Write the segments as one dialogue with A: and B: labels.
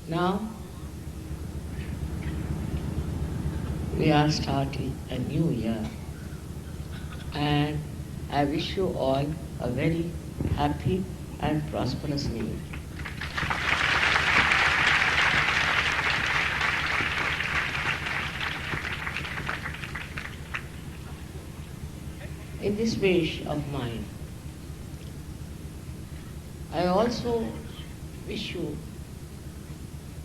A: Now we are starting a new year, and I wish you all a very happy and prosperous new year. In this wish of mine, I also wish you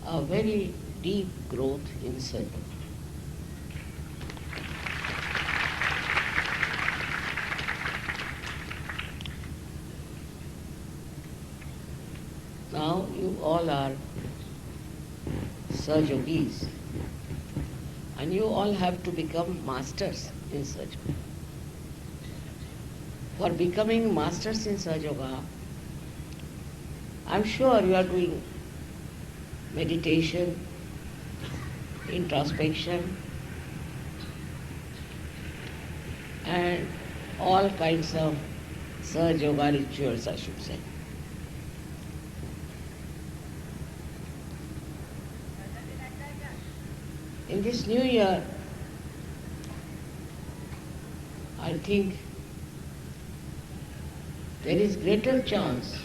A: a very deep growth in self. Now you all are Saj Yogis, and you all have to become masters in Saj. For becoming masters in Saj Yoga, I'm sure you are doing meditation, introspection, and all kinds of Saj Yoga rituals, I should say. In this new year, I think there is greater chance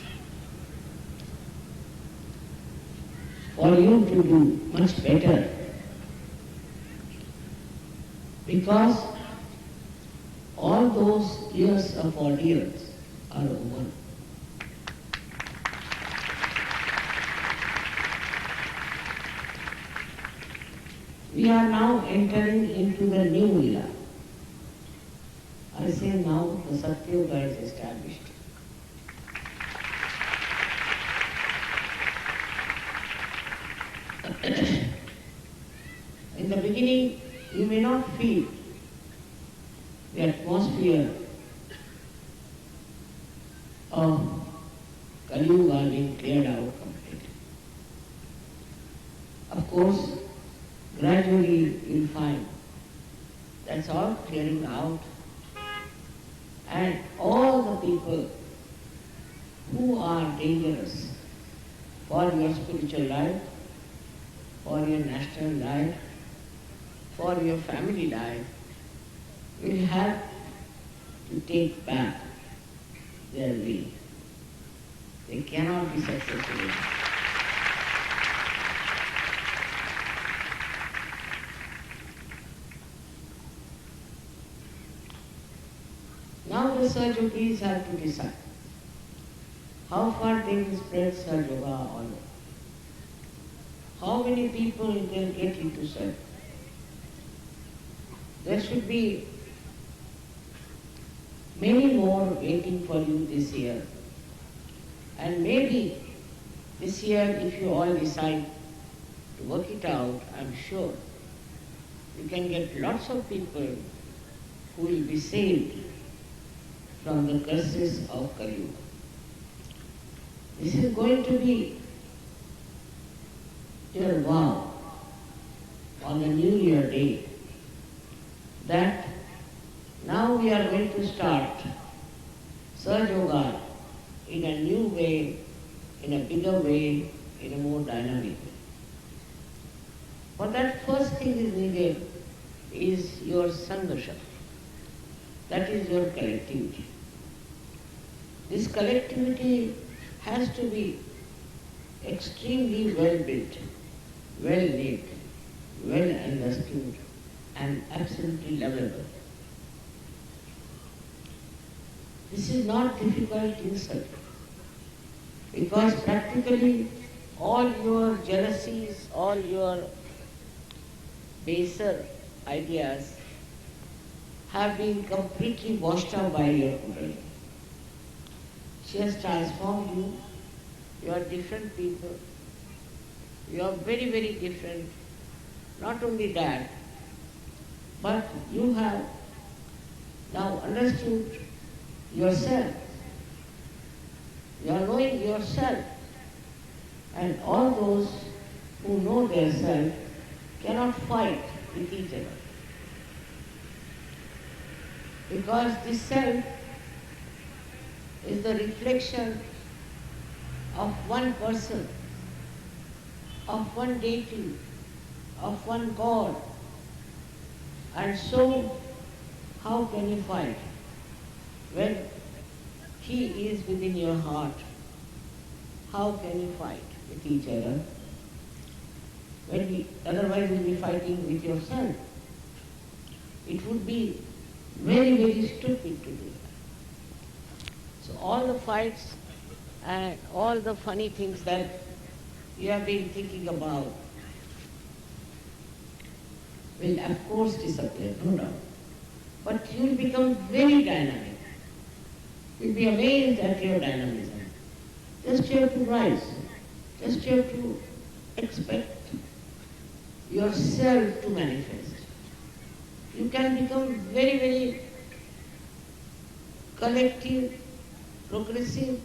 A: for you to do much better, because all those years of ordeals are over. We are now entering into the new era. I say now the Satya Yuga is established. In the beginning, you may not feel the atmosphere of Kali Yuga being cleared out completely. Of course, gradually you'll find that's all clearing out, and all the people who are dangerous for your spiritual life, for your national life, for your family life, will have to take back their way. They cannot be successful. Now the Saj Yogis have to decide how far they will spread Saj Yoga all over. How many people can get into Saj? There should be many more waiting for you this year. And maybe this year, if you all decide to work it out, I'm sure you can get lots of people who will be saved from the curses of Kali Yuga. This is going to be your vow on the New Year day, that now we are going to start Saj Yoga in a new way, in a bigger way, in a more dynamic way. For that, first thing is needed is your Sangha Shakti. That is your collectivity. This collectivity has to be extremely well built, well knit, well understood, and absolutely lovable. This is not difficult in itself, because practically all your jealousies, all your baser ideas have been completely washed out by your Kundalini. She has transformed you. You are different people. You are very, very different. Not only that, but you have now understood yourself. You are knowing yourself. And all those who know their self cannot fight with each other. Because this self is the reflection of one person of one deity, of one God. And so, how can you fight when He is within your heart? How can you fight with each other? Otherwise you'll be fighting with yourself. It would be very, very stupid to do that. So all the fights and all the funny things that you have been thinking about will of course disappear, no doubt. But you will become very dynamic. You'll be amazed at your dynamism. Just you have to rise. Just you have to expect yourself to manifest. You can become very, very collective, progressive,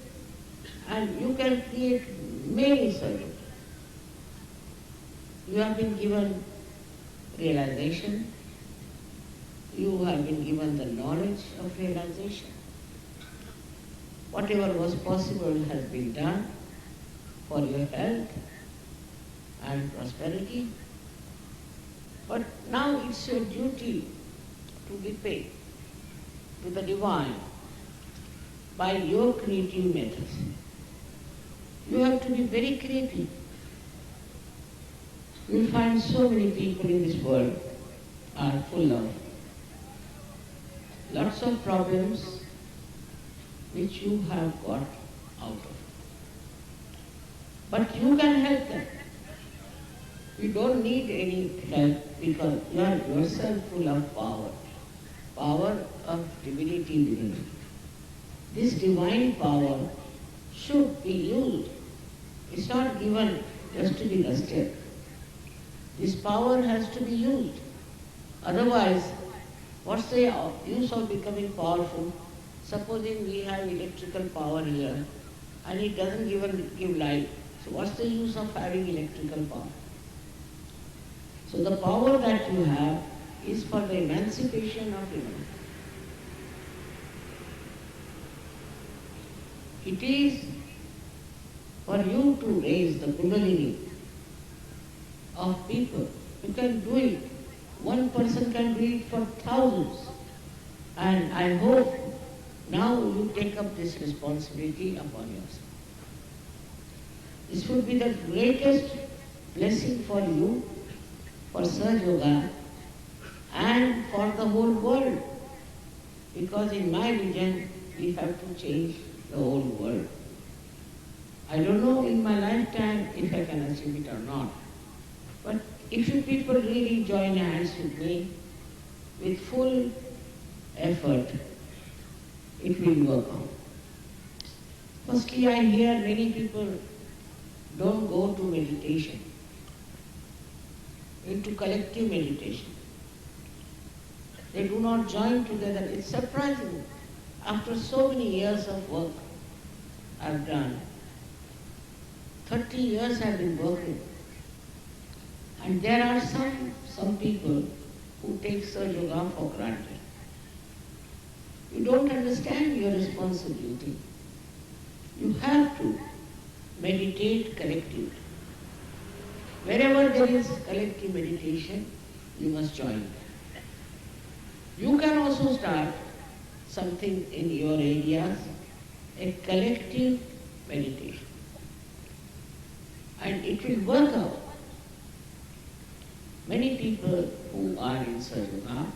A: and you can create many solutions. You have been given realization. You have been given the knowledge of realization. Whatever was possible has been done for your health and prosperity. But now it's your duty to repay to the divine by your creative methods. You have to be very creative. You will find so many people in this world are full of lots of problems which you have got out of. But you can help them. You don't need any help because you are yourself full of power, power of divinity within you. This divine power should be used. It's not given just to be lusted. This power has to be used. Otherwise, what's the use of becoming powerful? Supposing we have electrical power here and it doesn't give light, so what's the use of having electrical power? So the power that you have is for the emancipation of humanity. It is for you to raise the Kundalini of people. You can do it. One person can do it for thousands. And I hope now you take up this responsibility upon yourself. This would be the greatest blessing for you, for Sahaja Yoga, and for the whole world. Because in my vision, we have to change the whole world. I don't know in my lifetime if I can achieve it or not. But if you people really join hands with me, with full effort, it will work out. Firstly, I hear many people don't go to meditation, into collective meditation. They do not join together. It's surprising. After so many years of work I've done, 30 years I've been working, and there are some people who take Sahaja Yoga for granted. You don't understand your responsibility. You have to meditate collectively. Wherever there is collective meditation, you must join. You can also start something in your areas, a collective meditation. And it will work out. Many people who are in Sahaja Yoga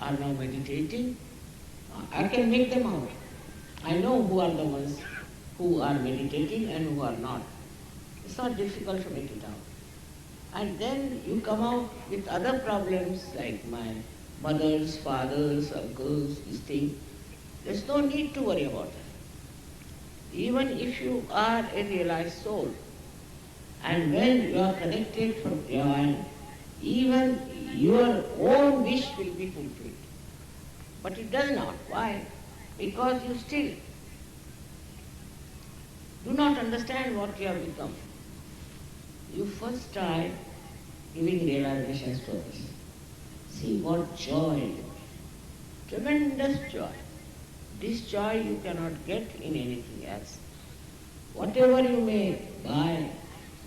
A: are now meditating. I can make them out. I know who are the ones who are meditating and who are not. It's not difficult to make it out. And then you come out with other problems like my mothers, fathers, uncles, these things. There's no need to worry about that. Even if you are a realized soul, and when you are connected from divine, even your own wish will be fulfilled. But it does not. Why? Because you still do not understand what you have become. You first try giving realizations to others. See what joy, tremendous joy. This joy you cannot get in anything else. Whatever you may buy,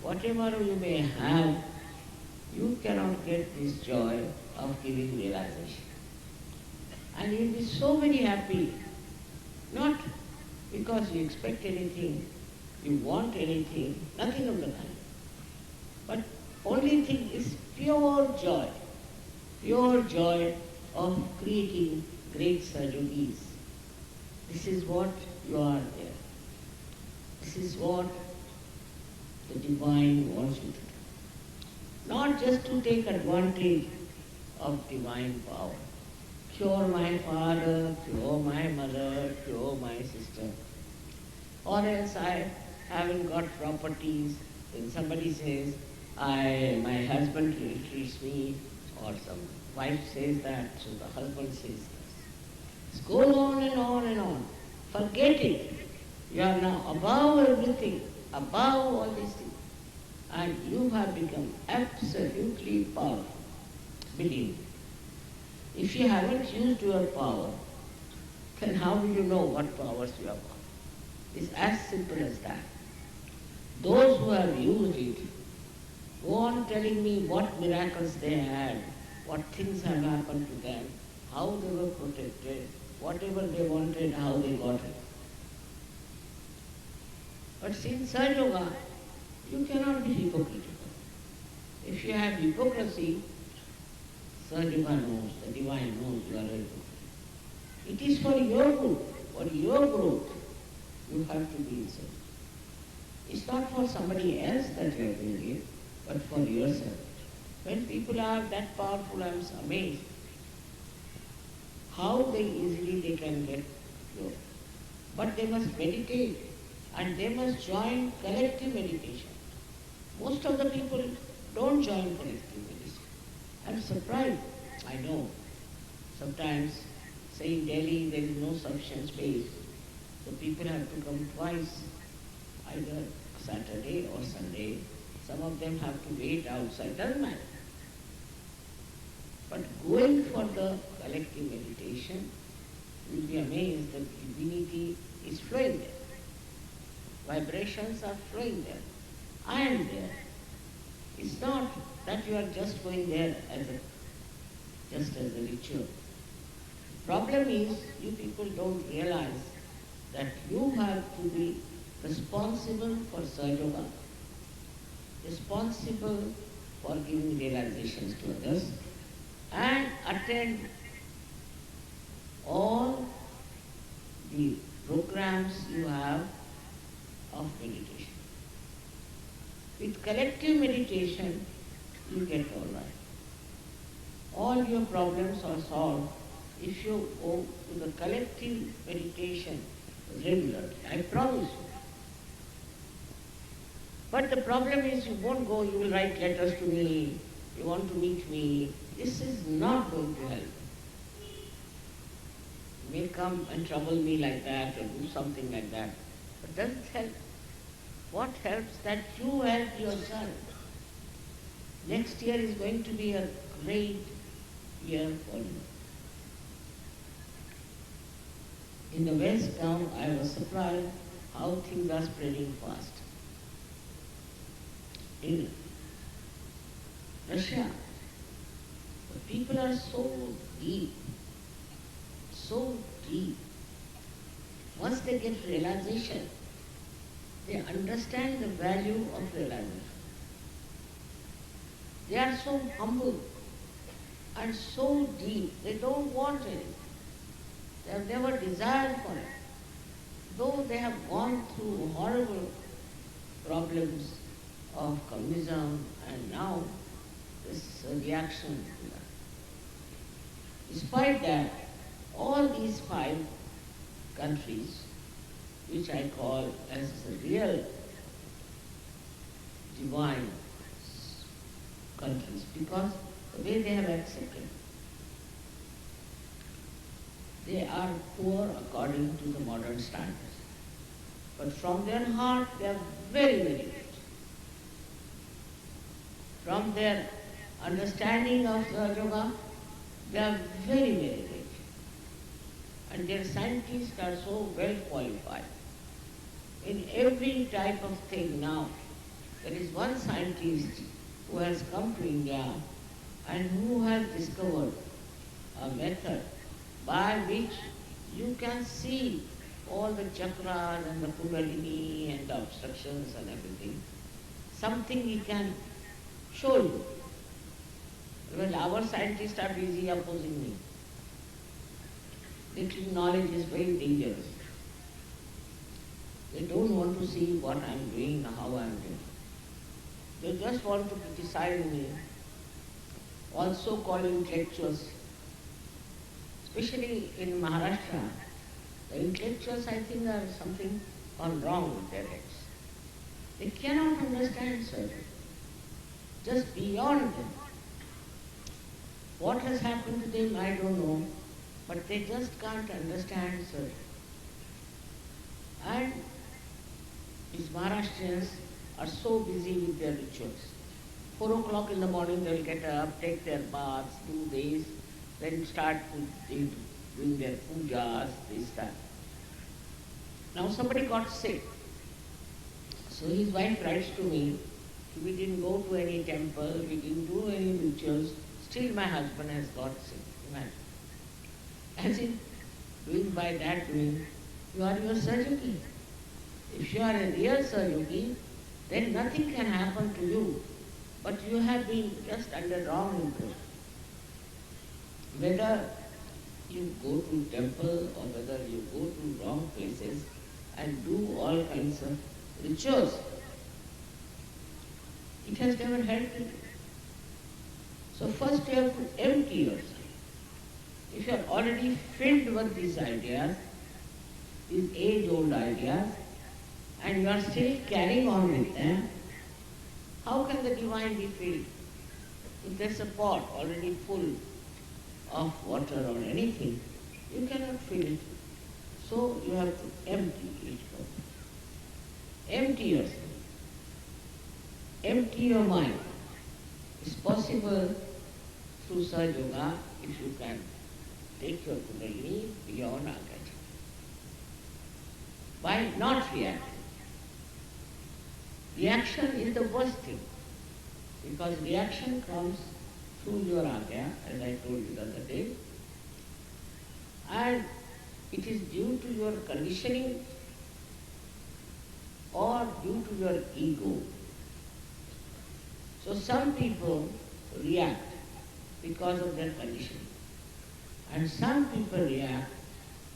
A: whatever you may have, you cannot get this joy of giving realization. And you'll be so very happy, not because you expect anything, you want anything, nothing of the kind. But only thing is pure joy of creating great Sahaja-yogis. This is what you are there. This is what the divine wants you to do. Not just to take advantage of divine power. Cure my father, cure my mother, cure my sister. Or else I haven't got properties. When somebody says, my husband treats me, or some wife says that, so the husband says this. It goes on and on and on. Forget it. You are now above everything, above all these things. And you have become absolutely powerful. Believe me. If you haven't used your power, then how will you know what powers you have got? It's as simple as that. Those who have used it go on telling me what miracles they had, what things have happened to them, how they were protected, whatever they wanted, how they got it. But since Sahaja Yoga, you cannot be hypocritical. If you have hypocrisy, Sahaja Yoga knows, the divine knows you are a hypocrite. It is for your good, for your growth, you have to be so. It's not for somebody else that you are doing it, but for yourself. When people are that powerful, I am amazed how easily they can get cured. But they must meditate and they must join collective meditation. Most of the people don't join collective meditation. I'm surprised. I know. Sometimes, say in Delhi there is no sufficient space, so people have to come twice, either Saturday or Sunday. Some of them have to wait outside, doesn't matter. But going for the collective meditation, you'll be amazed that divinity is flowing there. Vibrations are flowing there. I am there. It's not that you are just going there just as a ritual. Problem is, you people don't realize that you have to be responsible for Sahaja Yoga, responsible for giving realizations to others, and attend all the programs you have of meditation. With collective meditation, you get all right. All your problems are solved if you go to the collective meditation regularly. I promise you. But the problem is you won't go, you will write letters to me, you want to meet me. This is not going to help. You may come and trouble me like that or do something like that, but doesn't help. What helps? That you help yourself. Next year is going to be a great year for you. In the West now, I was surprised how things are spreading fast. In Russia, the people are so deep. Once they get realization, they understand the value of realization. They are so humble and so deep, they don't want it. They have never desired for it. Though they have gone through horrible problems of communism and now this reaction to that. Despite that, all these 5 countries, which I call as the real divine countries, because the way they have accepted, they are poor according to the modern standards. But from their heart, they are very, very rich. From their understanding of Sahaja Yoga, they are very, very rich. And their scientists are so well qualified. In every type of thing now, There is one scientist who has come to India and who has discovered a method by which you can see all the chakras and the kundalini and the obstructions and everything. Something he can show you. Well, our scientists are busy opposing me. Little knowledge is very dangerous. They don't want to see what I am doing, how I am doing. They just want to criticize me. Also called intellectuals. Especially in Maharashtra, the intellectuals I think are something gone wrong with their heads. They cannot understand surgery. Just beyond them. What has happened to them, I don't know, but they just can't understand surgery. And these Maharashtrians are so busy with their rituals. 4 o'clock in the morning they will get up, take their baths, do this, then start doing their pujas, this, that. Now somebody got sick. So his wife writes to me, we didn't go to any temple, we didn't do any rituals, still my husband has got sick. Imagine. As if doing by that doing, you are your Sahaja-yogi. If you are a real Sahaja-yogi, then nothing can happen to you. But you have been just under wrong impression. Whether you go to temple or whether you go to wrong places and do all kinds of rituals, it has never helped you. So first you have to empty yourself. If you are already filled with these ideas, these age-old ideas, and you are still carrying on with them, how can the divine be filled? If there's a pot already full of water or anything, you cannot fill it. So you have to empty it out. Empty yourself. Empty your mind. It's possible through Sahaja Yoga if you can take your Kundalini beyond Agata. By not reacting. Reaction is the worst thing, because reaction comes through your Agya, as I told you the other day, and it is due to your conditioning or due to your ego. So some people react because of their conditioning, and some people react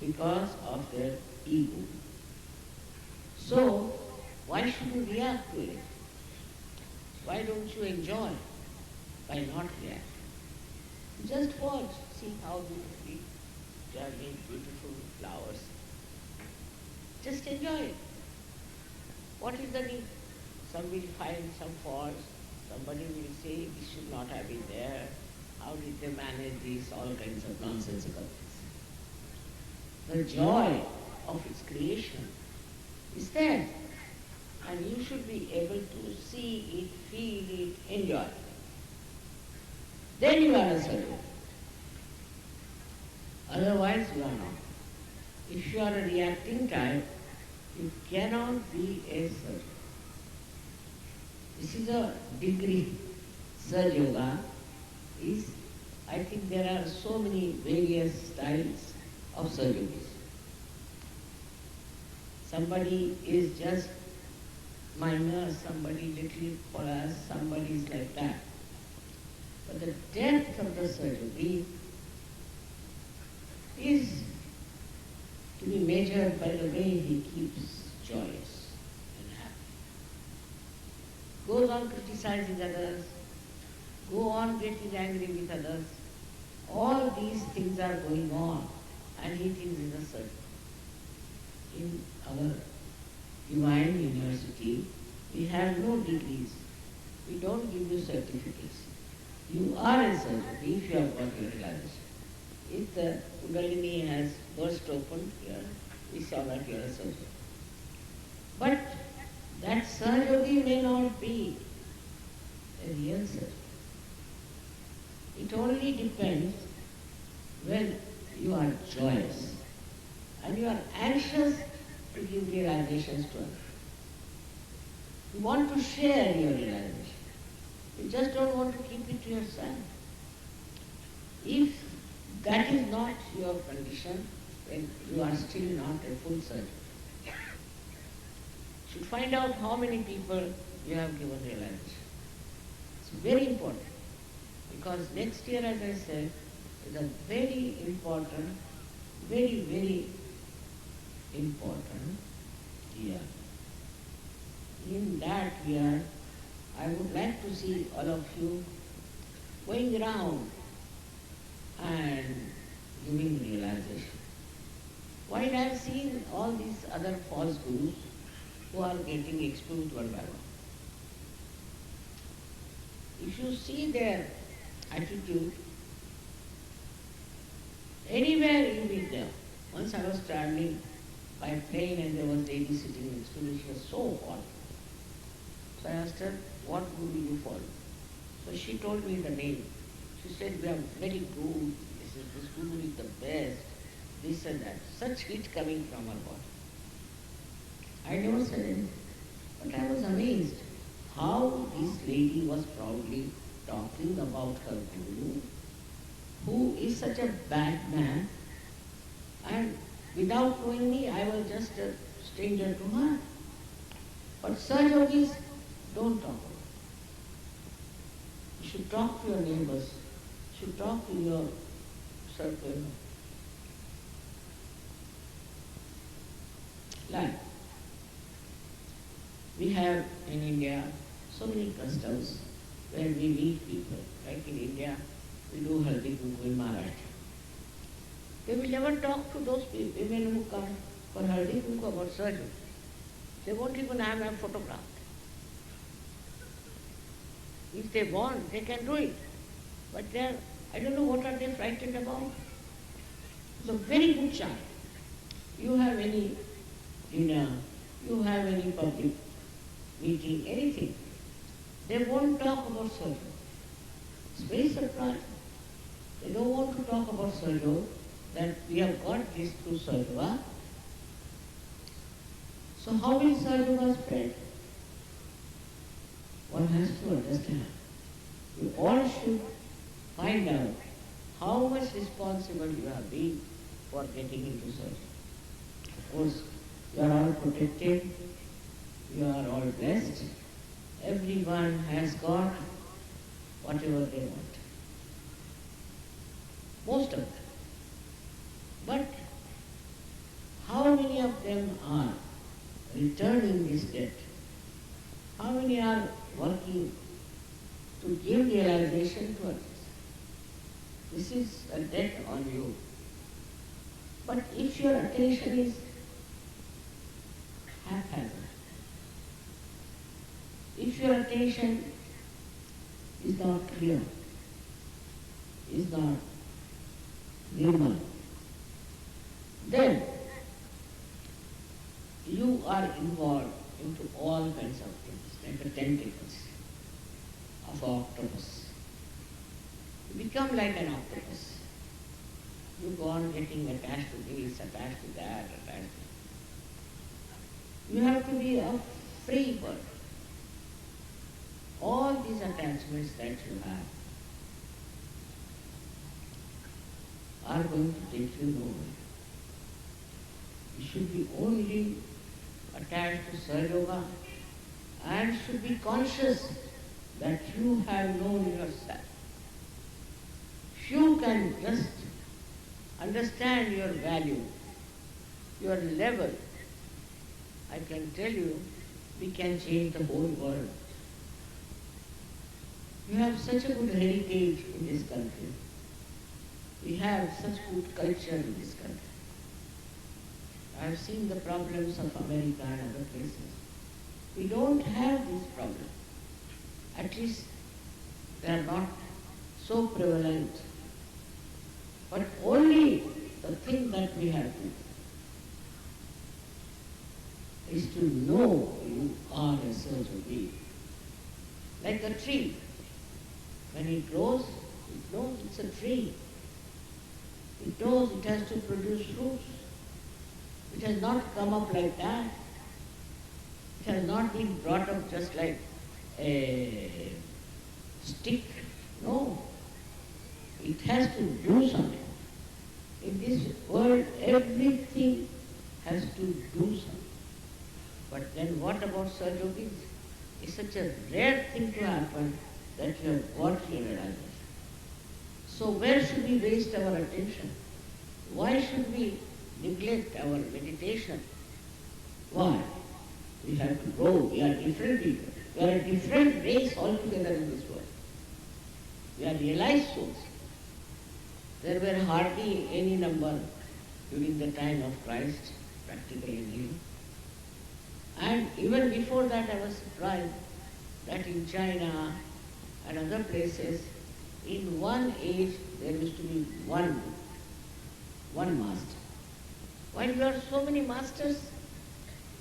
A: because of their ego. So, why should you react to it? Why don't you enjoy by not reacting? Just watch, see how beautifully they are made beautiful flowers. Just enjoy it. What is the need? Some will find some faults, somebody will say this should not have been there, how did they manage this, all kinds of nonsensical things. The joy of its creation is there. And you should be able to see it, feel it, enjoy it. Then you are a Sahaja. Otherwise you are not. If you are a reacting type, you cannot be a Sahaja. This is a degree. Sahaja Yoga is, I think there are so many various styles of Sahaja Yogis. Somebody is just minor, somebody little for us, somebody is like that. But the depth of the Sahaja is to be measured by the way he keeps joyous and happy. Goes on criticizing others, go on getting angry with others. All these things are going on and he thinks is a Sahaja. In our Divine University, we have no degrees. We don't give you certificates. You are a Sahaja if you have got your realization. If the Kundalini has burst open here, we saw that you are a Sahaja. But that Sahaja may not be a real Sahaja. It only depends when you are joyous and you are anxious to give realizations to others. You want to share your realization. You just don't want to keep it to yourself. If that is not your condition, then you are still not a full surgeon. You should find out how many people you have given realization. It's very important, because next year, as I said, is a very important, very important year. In that year, I would like to see all of you going around and giving realization. While I have seen all these other false gurus who are getting exposed one by one, if you see their attitude, anywhere you meet them. Once I was traveling by plane and there was a lady sitting next to me, she was so hot. So I asked her, what guru you follow? So she told me the name. She said, we are very good, this guru is the best, this and that. Such heat coming from her body. I never said anything, but I was amazed how this lady was proudly talking about her guru, who is such a bad man, and without knowing me, I was just a stranger to her. But such yogis don't talk about it. You should talk to your neighbors, you should talk to your circle. Like, we have in India so many customs where we meet people. Like in India, we do Haldi Kunku in Maharashtra. They will never talk to those women who come for Haldi Kunku about surgery. They won't even have a photograph. If they want, they can do it. But I don't know what are they frightened about. It's a very good child. You have any dinner, you have any public meeting, anything. They won't talk about surgery. It's very surprising. They don't want to talk about surgery, that we have got this through surgery. So how will surgery spread? One has to understand. You all should find out how much responsible you have been for getting into surgery. Of course, you are all protected, you are all blessed. Everyone has got whatever they want. Most of them. But how many of them are returning this debt? How many are working to give realization to others? This is a debt on you. But if your attention is haphazard, if your attention is not clear, is not nirmal, then you are involved into all kinds of things, like the tentacles of an octopus. You become like an octopus. You go on getting attached to this, attached to that, attached to... You have to be a free bird. All these attachments that you have are going to take you nowhere. You should be only attached to Sahaja Yoga and should be conscious that you have known yourself. If you can just understand your value, your level, I can tell you, we can change the whole world. We have such a good heritage in this country. We have such good culture in this country. I have seen the problems of America and other places. We don't have this problem. At least they are not so prevalent. But only the thing that we have to do is to know you are a surgeon being. Like a tree. When it grows, it knows it's a tree. It knows it has to produce fruits. It has not come up like that. It has not been brought up just like a stick. No. It has to do something. In this world, everything has to do something. But then what about Sahaja-yogis? It's such a rare thing to happen that you have got your realization. So where should we waste our attention? Why should we neglect our meditation? Why? We have to grow. We are different people. We are a different race altogether in this world. We are realized souls. There were hardly any number during the time of Christ, practically nil. And even before that I was surprised that in China and other places, in one age there used to be one master. While you are so many masters,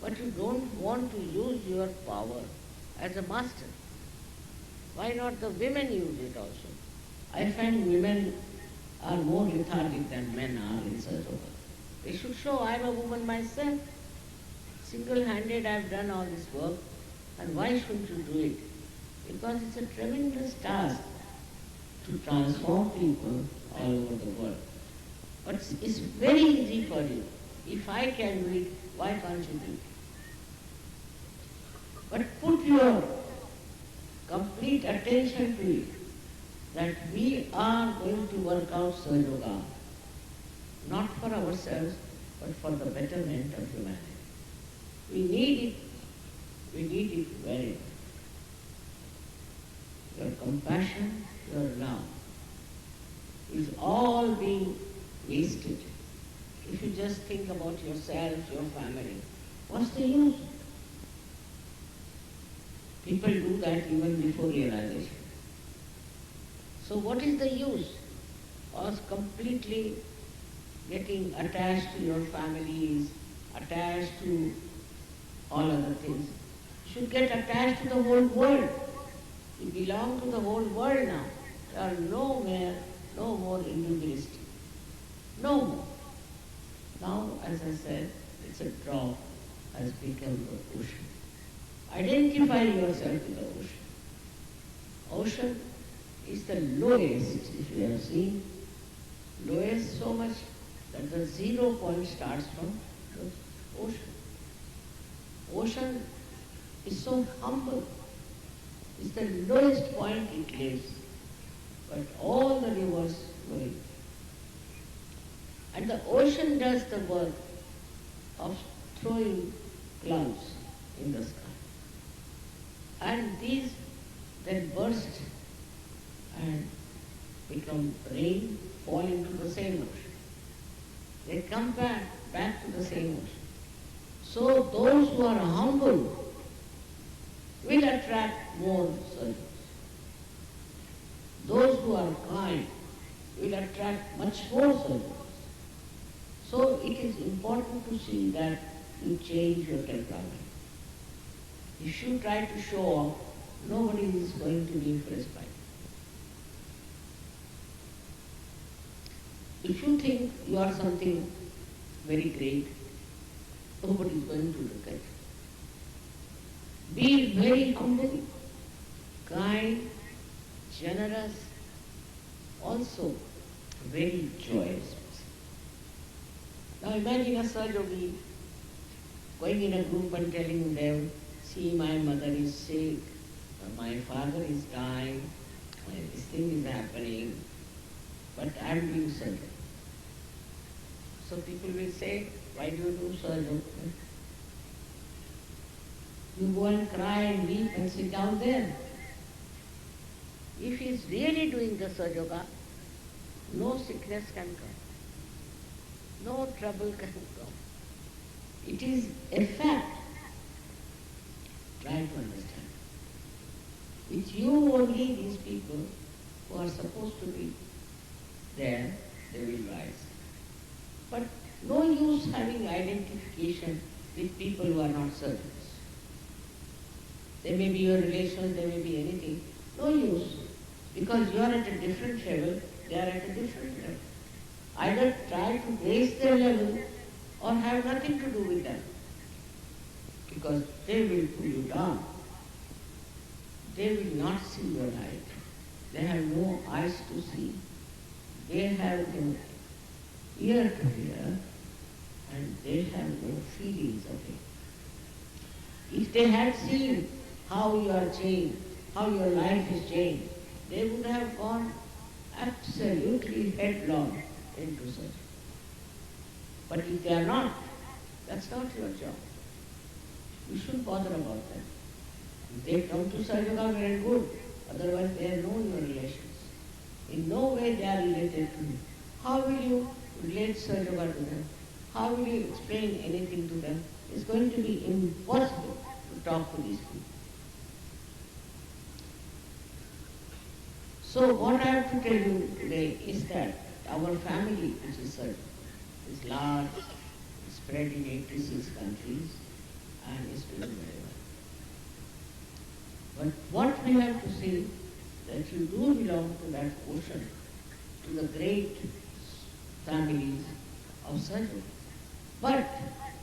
A: but you don't want to use your power as a master. Why not the women use it also? I find women are more lethargic than men are in such a work. They should show, I am a woman myself. Single-handed I have done all this work, and why shouldn't you do it? Because it's a tremendous task to transform people all over the world. But it's very easy for you. If I can do it, why can't you do it? But put your complete attention to it, that we are going to work out Sahaja Yoga, not for ourselves, but for the betterment of humanity. We need it very much. Your compassion, your love is all being wasted. If you just think about yourself, your family, what's the use? People do that even before realization. So what is the use of completely getting attached to your families, attached to all other things? You should get attached to the whole world. You belong to the whole world now. There are no more individualistic. No more. Now, as I said, it's a drop has become the ocean. Identify yourself with the ocean. Ocean is the lowest, if you have seen, lowest so much that the 0 point starts from the ocean. Ocean is so humble. It's the lowest point it lives, but all the rivers going. And the ocean does the work of throwing clouds in the sky. And these then burst and become rain, fall into the same ocean. They come back to the same ocean. So those who are humble will attract more souls. Those who are kind will attract much more souls. So it is important to see that you change your temperament. If you try to show off, nobody is going to be impressed by it. If you think you are something very great, nobody is going to look at you. Be very humble, kind, generous, also very joyous. Now imagine a Sahaja Yogi going in a group and telling them, see, my mother is sick, my father is dying, this thing is happening, but I am doing Sahaja. So people will say, why do you do Sahaja? You go and cry and weep and sit down there. If he is really doing the Sahaja Yoga, no sickness can come. No trouble can come. It is a fact. Try to understand. With you only, these people who are supposed to be there, they will rise. But no use having identification with people who are not servants. They may be your relations, they may be anything. No use. Because you are at a different level, they are at a different level. Either try to raise their level or have nothing to do with them. because they will pull you down. They will not see your light. They have no eyes to see. They have no ear to hear, and they have no feelings of it. If they had seen how you are changed, how your life is changed, they would have gone absolutely headlong into such. But if they are not, that's not your job. You shouldn't bother about them. If they come to Sahaja Yoga, well and good. Otherwise, they have no your relations. In no way they are related to you. How will you relate Sahaja Yoga to them? How will you explain anything to them? It's going to be impossible to talk to these people. So what I have to tell you today is that our family, which is Sahaja, is large, spread in 86 countries, and is doing very well. But what we have to see, that you do belong to that ocean, to the great families of Sahaja. But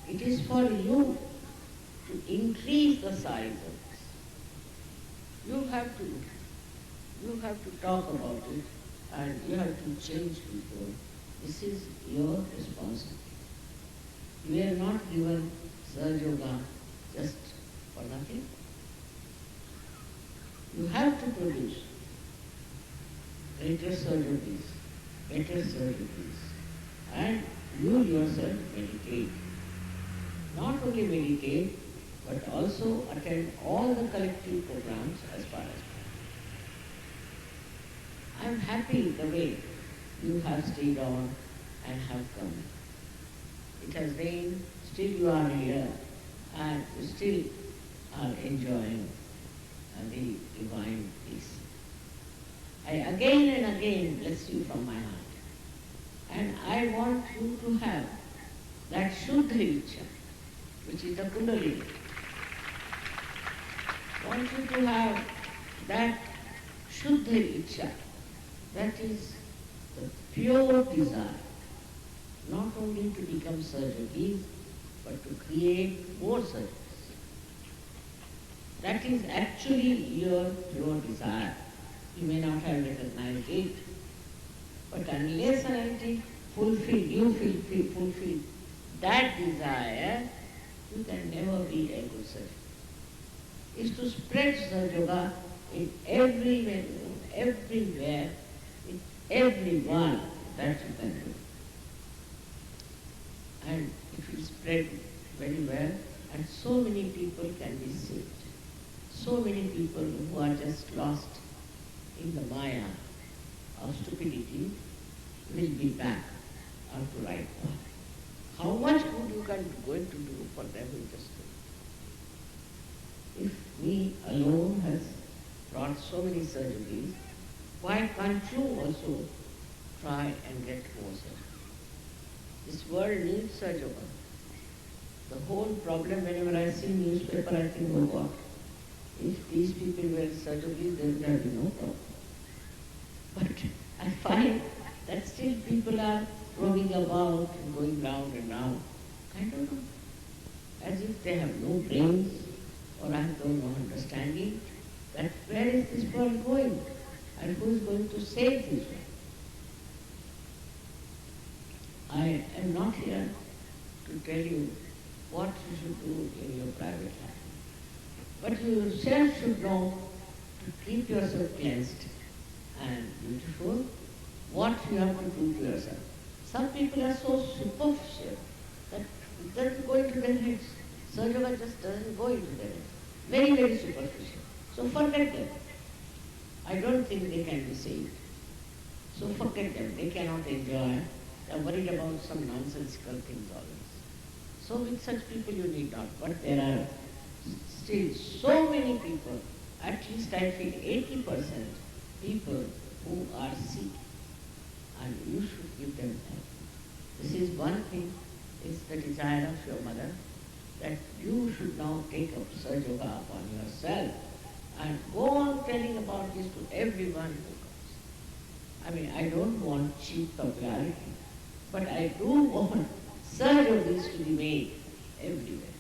A: it is for you to increase the size of this. You have to talk about it, and you have to change people. This is your responsibility. You are not given Sahaja Yoga just for nothing. You have to produce greater Sahaja Yogis, better Sahaja Yogis, and you yourself meditate. Not only meditate, but also attend all the collective programs as far as possible. I am happy the way you have stayed on and have come. It has rained, still you are here, and you still are enjoying the divine peace. I again and again bless you from my heart. And I want you to have that Shuddha Ichcha, which is the Kundalini. I want you to have that Shuddha Ichcha, that is the pure desire, not only to become Sahaja, but to create more Sahajas. That is actually your pure desire. You may not have recognized it, but unless and until you fulfill that desire, you can never be a good Sahaja. Is to spread Sahaja Yoga in everywhere, in everyone that you can do. And if you spread very well, and so many people can be saved. So many people who are just lost in the maya of stupidity will be back onto right path. How much good you can going to do for them will just do. If me alone has brought so many surgeries, why can't you also try and get more surgery? This world needs surgery. The whole problem, whenever I see newspaper, I think, oh God, if these people were surgeries, there would have been no problem. But I find that still people are roaming about and going round and round. I don't know. As if they have no brains, or I have no understanding that where is this world going and who is going to save this world. I am not here to tell you what you should do in your private life. But you yourself should know to keep yourself cleansed and beautiful, what you have to do to yourself. Some people are so superficial that it doesn't go into their heads. Sahaja Yoga just doesn't go into their heads. Very, very superficial. So forget them. I don't think they can be saved. So forget them. They cannot enjoy. They are worried about some nonsensical things always. So with such people you need not. But there are still so many people, at least I feel 80% people who are sick, and you should give them help. This is one thing, is the desire of your mother, that you should now take up Sahaja Yoga upon yourself and go on telling about this to everyone who comes. I mean, I don't want cheap popularity, but I do want Sahaja Yogis to be made everywhere.